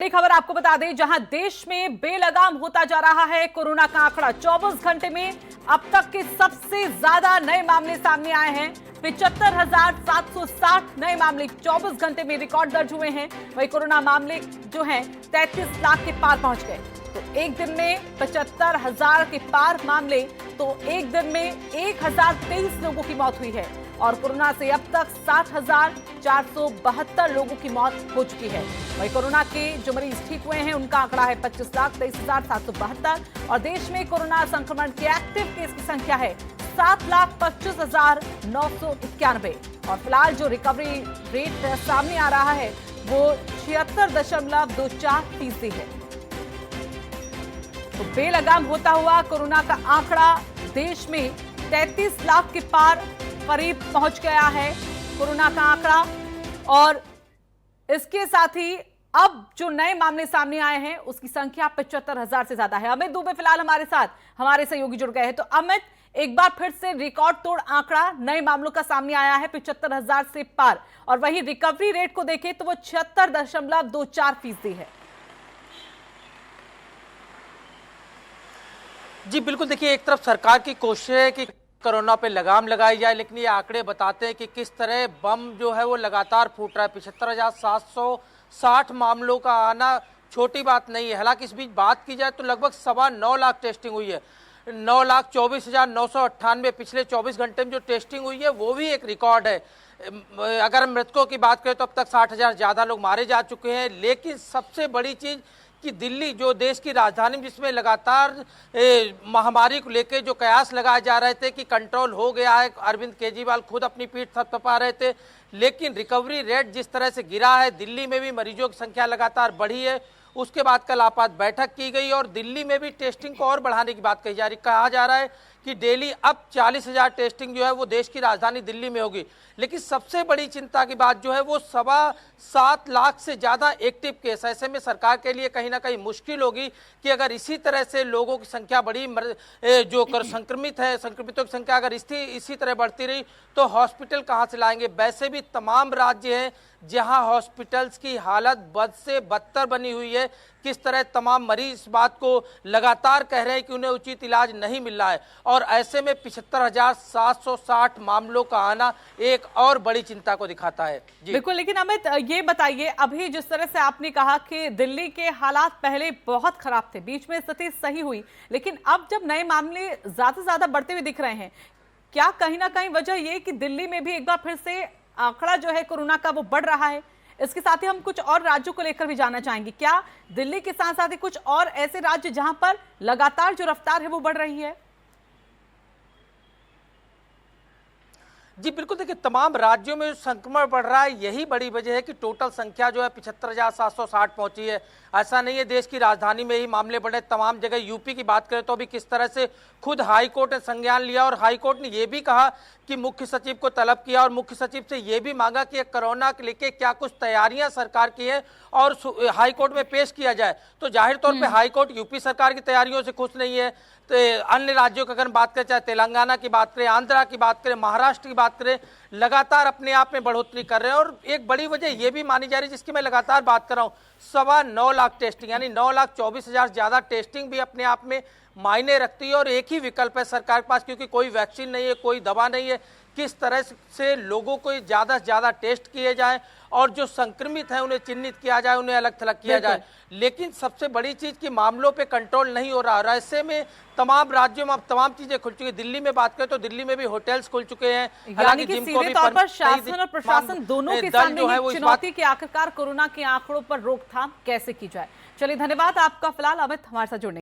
बड़ी खबर आपको बता दें, जहां देश में बेलगाम होता जा रहा है कोरोना का आंकड़ा। 24 घंटे में अब तक के सबसे ज्यादा नए मामले सामने आए हैं। 75,760 नए मामले 24 घंटे में रिकॉर्ड दर्ज हुए हैं। वहीं कोरोना मामले जो हैं 33 लाख के पार पहुंच गए। तो एक दिन में 75,000 के पार मामले, तो एक दिन में 1,023 लोगों की मौत हुई है और कोरोना से अब तक 60,472 लोगों की मौत हो चुकी है। वहीं कोरोना के जो मरीज ठीक हुए हैं उनका आंकड़ा है 25,23,772 और देश में कोरोना संक्रमण के एक्टिव केस की संख्या है 7,25,991 और फिलहाल जो रिकवरी रेट सामने आ रहा है वो 76.24% है। तो बेलगाम होता हुआ कोरोना का आंकड़ा देश में 33 लाख के पार करीब पहुंच गया है कोरोना का आंकड़ा। और इसके साथ ही अब जो नए मामले सामने आए हैं उसकी संख्या 75,000 से ज्यादा है। अमित दुबे फिलहाल हमारे साथ, हमारे सहयोगी जुड़ गए हैं। तो अमित, एक बार फिर से रिकॉर्ड तोड़ आंकड़ा नए मामलों का सामने आया है 75,000 से पार, और वहीं रिकवरी रेट को देखें तो वो 76.24% है। जी बिल्कुल, देखिए एक तरफ सरकार की कोशिश है कि कोरोना पे लगाम लगाई जाए, लेकिन ये आंकड़े बताते हैं कि किस तरह बम जो है वो लगातार फूट रहा है। 75,760 मामलों का आना छोटी बात नहीं है। हालांकि इस बीच बात की जाए तो लगभग 9.25 लाख टेस्टिंग हुई है। 9,24,998 पिछले 24 घंटे में जो टेस्टिंग हुई है वो भी एक रिकॉर्ड है। अगर हम मृतकों की बात करें तो अब तक 60,000 ज्यादा लोग मारे जा चुके हैं। लेकिन सबसे बड़ी चीज कि दिल्ली जो देश की राजधानी, जिसमें लगातार महामारी को लेकर जो कयास लगाए जा रहे थे कि कंट्रोल हो गया है, अरविंद केजरीवाल खुद अपनी पीठ थपथपा रहे थे, लेकिन रिकवरी रेट जिस तरह से गिरा है, दिल्ली में भी मरीजों की संख्या लगातार बढ़ी है। उसके बाद कल आपात बैठक की गई और दिल्ली में भी टेस्टिंग को और बढ़ाने की बात कहा जा रहा है कि डेली अब 40,000 टेस्टिंग जो है वो देश की राजधानी दिल्ली में होगी। लेकिन सबसे बड़ी चिंता की बात जो है वो 7.25 लाख से ज्यादा एक्टिव केस। ऐसे में सरकार के लिए कहीं ना कहीं मुश्किल होगी कि अगर इसी तरह से लोगों की संख्या बढ़ी, जो संक्रमित है, संक्रमितों की संख्या अगर इसी तरह बढ़ती रही तो हॉस्पिटल कहां से लाएंगे। वैसे भी तमाम राज्य हैं जहां हॉस्पिटल्स की हालत बद से बदतर बनी हुई है। किस तरह तमाम मरीज इस बात को लगातार कह रहे हैं कि उन्हें उचित इलाज नहीं मिल रहा है और ऐसे में 75,760 मामलों का आना एक और बड़ी चिंता को दिखाता है। जी बिल्कुल, लेकिन अमित ये बताइए, अभी जिस तरह से आपने कहा कि दिल्ली के हालात पहले बहुत खराब थे, बीच में स्थिति सही हुई, लेकिन अब जब नए मामले ज्यादा से ज्यादा बढ़ते हुए दिख रहे हैं, क्या कहीं ना कहीं वजह ये कि दिल्ली में भी एक बार फिर से आंकड़ा जो है कोरोना का वो बढ़ रहा है? इसके साथ ही हम कुछ और राज्यों को लेकर भी जानना चाहेंगे, क्या दिल्ली के साथ साथ ही कुछ और ऐसे राज्य जहां पर लगातार जो रफ्तार है वो बढ़ रही है? जी बिल्कुल, देखिए तमाम राज्यों में संक्रमण बढ़ रहा है, यही बड़ी वजह है कि टोटल संख्या जो है 75,760 पहुंची है। ऐसा नहीं है देश की राजधानी में ही मामले बढ़े, तमाम जगह। यूपी की बात करें तो अभी किस तरह से खुद हाई कोर्ट ने संज्ञान लिया और हाई कोर्ट ने यह भी कहा कि मुख्य सचिव को तलब किया और मुख्य सचिव से यह भी मांगा कि कोरोना के लेके क्या कुछ तैयारियां सरकार की है और हाई कोर्ट में पेश किया जाए। तो जाहिर तौर पे हाई कोर्ट यूपी सरकार की तैयारियों से खुश नहीं है। तो अन्य राज्यों की अगर बात करें, चाहे तेलंगाना की बात करें, आंध्रा की बात करें, महाराष्ट्र की बात करें, लगातार अपने आप में बढ़ोतरी कर रहे हैं। और एक बड़ी वजह यह भी मानी जा रही है, जिसकी मैं लगातार बात कर रहा हूं, 9.25 लाख टेस्टिंग, यानी 9,24,000 ज्यादा टेस्टिंग भी अपने आप में मायने रखती है। और एक ही विकल्प है सरकार के पास, क्योंकि कोई वैक्सीन नहीं है, कोई दवा नहीं है, किस तरह से लोगों को ज्यादा से ज्यादा टेस्ट किए जाए और जो संक्रमित है उन्हें चिन्हित किया जाए, उन्हें अलग थलग किया जाए। लेकिन सबसे बड़ी चीज कि मामलों पे कंट्रोल नहीं हो रहा है। ऐसे में तमाम राज्यों में अब तमाम चीजें खुल चुकी है। दिल्ली में बात करें तो दिल्ली में भी होटल्स खुल चुके हैं। हालांकि सीधे तौर पर शासन और प्रशासन दोनों के सामने ये चुनौती कि आखिरकार कोरोना के आंकड़ों पर रोकथाम कैसे की जाए। चलिए, धन्यवाद आपका फिलहाल अमित हमारे साथ जुड़ने